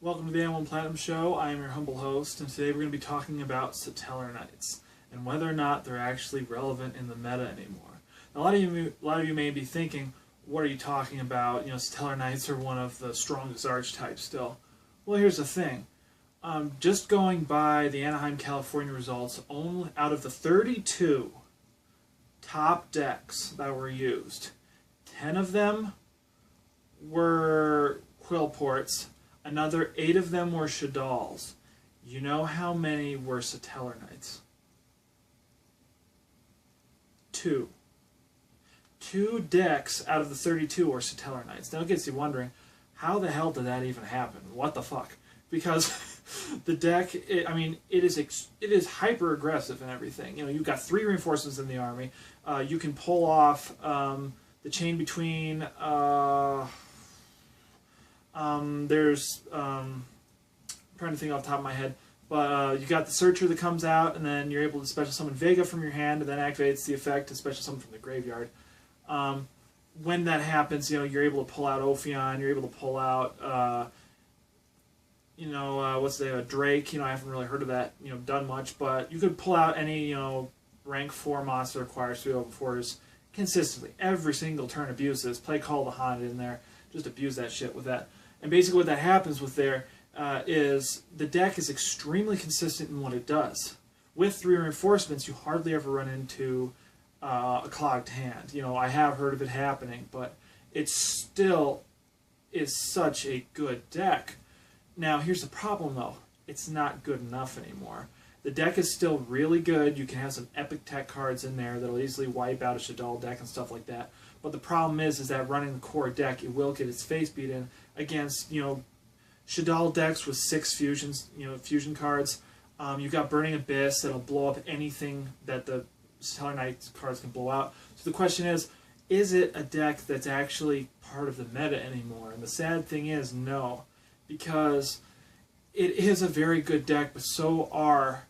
Welcome to the M1 Platinum Show. I am your humble host, and today we're going to be talking about Satellarknights and whether or not they're actually relevant in the meta anymore. Now, a lot of you may be thinking, "What are you talking about? Satellarknights are one of the strongest archetypes still." Well, here's the thing. Just going by the Anaheim, California results, only out of the 32 top decks that were used, 10 of them were quill ports. Another 8 of them were shaddolls. You know how many were Satellarknights? 2. 2 decks out of the 32 were Satellarknights. Now it gets you wondering, how the hell did that even happen? What the fuck? Because the deck, it is hyper aggressive and everything. You've got 3 reinforcements in the army. You can pull off the chain between. I'm trying to think off the top of my head, but you got the Searcher that comes out, and then you're able to special summon Vega from your hand, and then activates the effect to special summon from the graveyard. When that happens, you're able to pull out Ophion, you're able to pull out, Drake. I haven't really heard of that, done much, but you could pull out any, rank 4 monster that requires 3 over 4s consistently. Every single turn abuses. Play Call the Haunted in there. Just abuse that shit with that. And basically what that happens with there is the deck is extremely consistent in what it does. With 3 reinforcements, you hardly ever run into a clogged hand. I have heard of it happening, but it still is such a good deck. Now, here's the problem, though. It's not good enough anymore. The deck is still really good. You can have some epic tech cards in there that'll easily wipe out a Shaddol deck and stuff like that. But the problem is that running the core deck, it will get its face beat in against, Shaddol decks with 6 fusions, fusion cards. You've got Burning Abyss that'll blow up anything that the Satellarknights cards can blow out. So the question is it a deck that's actually part of the meta anymore? And the sad thing is, no. Because it is a very good deck, but so are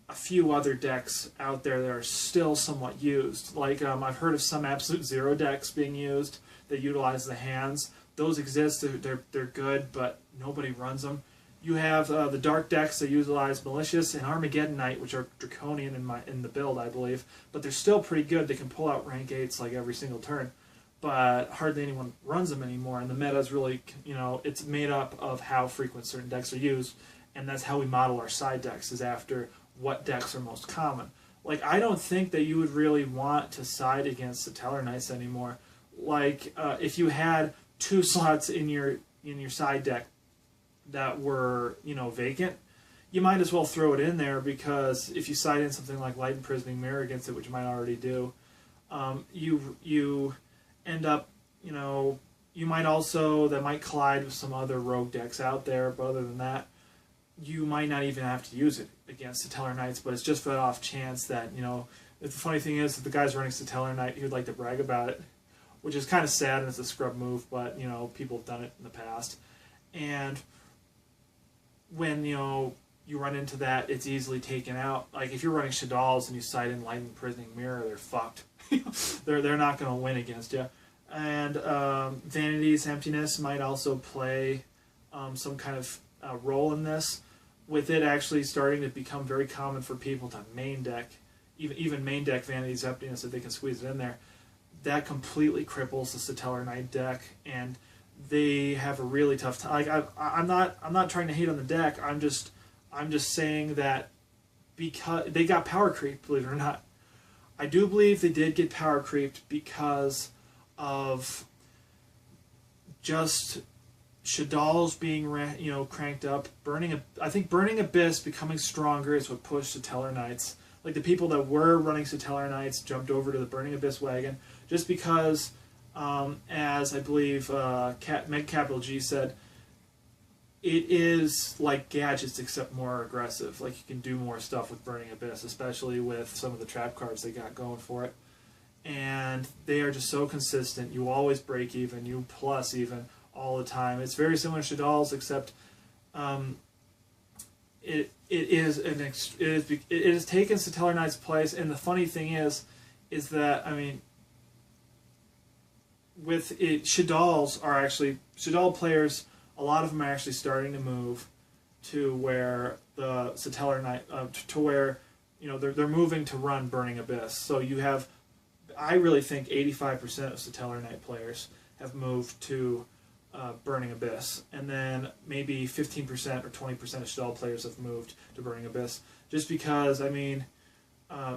a few other decks out there that are still somewhat used. Like, I've heard of some Absolute Zero decks being used that utilize the hands. Those exist, they're good, but nobody runs them. You have the dark decks that utilize Malicious and Armageddon Knight, which are draconian in the build, I believe. But they're still pretty good. They can pull out rank 8s like every single turn. But hardly anyone runs them anymore. And the meta is really, it's made up of how frequent certain decks are used. And that's how we model our side decks, is after what decks are most common. Like, I don't think that you would really want to side against the Satellarknights anymore. Like, if you had 2 slots in your side deck that were, vacant, you might as well throw it in there, because if you side in something like Light Imprisoning Mirror against it, which you might already do, you end up, you might also, that might collide with some other rogue decks out there, but other than that, you might not even have to use it against Satellarknights, but it's just for that off chance that, the funny thing is that the guy's running Satellarknight, he would like to brag about it, which is kind of sad, and it's a scrub move, but, people have done it in the past. And when, you run into that, it's easily taken out. Like, if you're running Shaddolls and you side in Light Imprisoning Mirror, they're fucked. They're not going to win against you. And Vanity's Emptiness might also play some kind of role in this, with it actually starting to become very common for people to main deck, even main deck Vanity's Emptiness if they can squeeze it in there. That completely cripples the Satellarknight deck, and they have a really tough time. Like, I'm not trying to hate on the deck. I'm just saying that because they got power creep, believe it or not. I do believe they did get power creeped because of just Shaddolls being cranked up. I think Burning Abyss becoming stronger is what pushed Satellarknights. Like, the people that were running Satellarknights jumped over to the Burning Abyss wagon just because, as I believe Meg Capital G said, it is like Gadgets except more aggressive. Like, you can do more stuff with Burning Abyss, especially with some of the trap cards they got going for it. And they are just so consistent. You always break even, you plus even all the time. It's very similar to Shaddolls, except it has taken Satellarknight's place. And the funny thing is that, I mean, with it, Shaddolls players a lot of them are actually starting to move to where the Satellarknights, to where, you know, they're moving to run Burning Abyss. So you have, I really think 85% of Satellarknight players have moved to Burning Abyss, and then maybe 15% or 20% of Shadoll players have moved to Burning Abyss. Just because, I mean,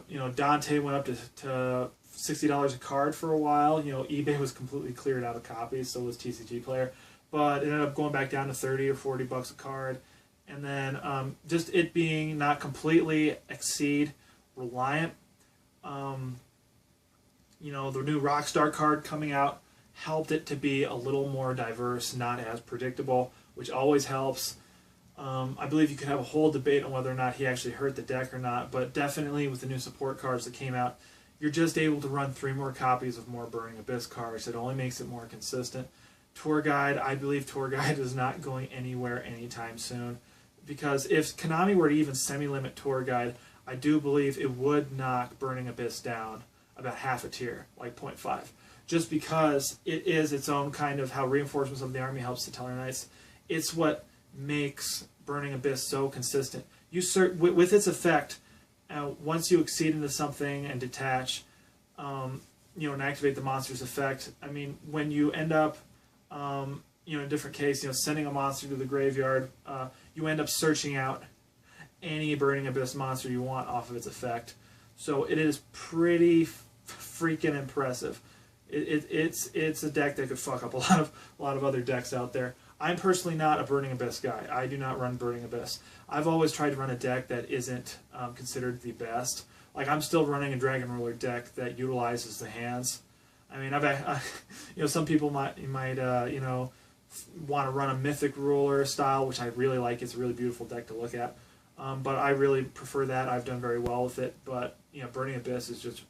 you know, Dante went up to $60 a card for a while. You know, eBay was completely cleared out of copies, so was TCG Player, but it ended up going back down to 30 or 40 bucks a card. And then just it being not completely Exceed reliant. You know, the new Rockstar card coming out helped it to be a little more diverse, not as predictable, which always helps. I believe you could have a whole debate on whether or not he actually hurt the deck or not, but definitely with the new support cards that came out, you're just able to run 3 more copies of more Burning Abyss cards. It only makes it more consistent. Tour Guide, I believe Tour Guide is not going anywhere anytime soon, because if Konami were to even semi-limit Tour Guide, I do believe it would knock Burning Abyss down about half a tier, like 0.5. Just because it is its own kind of how Reinforcements of the Army helps the Tellarknights. It's what makes Burning Abyss so consistent. You with its effect, once you exceed into something and detach, you know, and activate the monster's effect. I mean, when you end up, you know, in a different case, you know, sending a monster to the graveyard, you end up searching out any Burning Abyss monster you want off of its effect. So it is pretty freaking impressive. It's a deck that could fuck up a lot of other decks out there. I'm personally not a Burning Abyss guy. I do not run Burning Abyss. I've always tried to run a deck that isn't considered the best. Like, I'm still running a Dragon Ruler deck that utilizes the hands. I mean, you know, some people might you know, want to run a Mythic Ruler style, which I really like. It's a really beautiful deck to look at. But I really prefer that. I've done very well with it. But, you know, Burning Abyss is just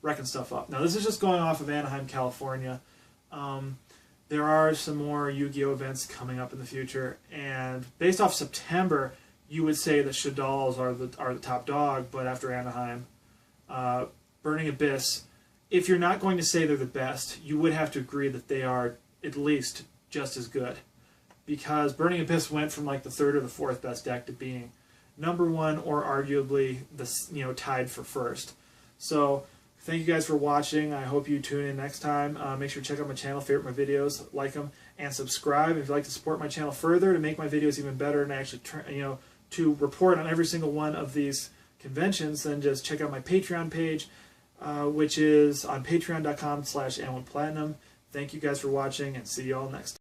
wrecking stuff up. Now, this is just going off of Anaheim, California. There are some more Yu-Gi-Oh events coming up in the future, and based off September, you would say that shaddolls are the top dog. But after Anaheim, Burning Abyss, if you're not going to say they're the best, you would have to agree that they are at least just as good, because Burning Abyss went from like the 3rd or the 4th best deck to being #1 or arguably tied for 1st. So thank you guys for watching. I hope you tune in next time. Make sure to check out my channel, favorite my videos, like them, and subscribe. If you'd like to support my channel further to make my videos even better and actually to report on every single one of these conventions, then just check out my Patreon page, which is on patreon.com/AnWinPlatinum. Thank you guys for watching, and see you all next time.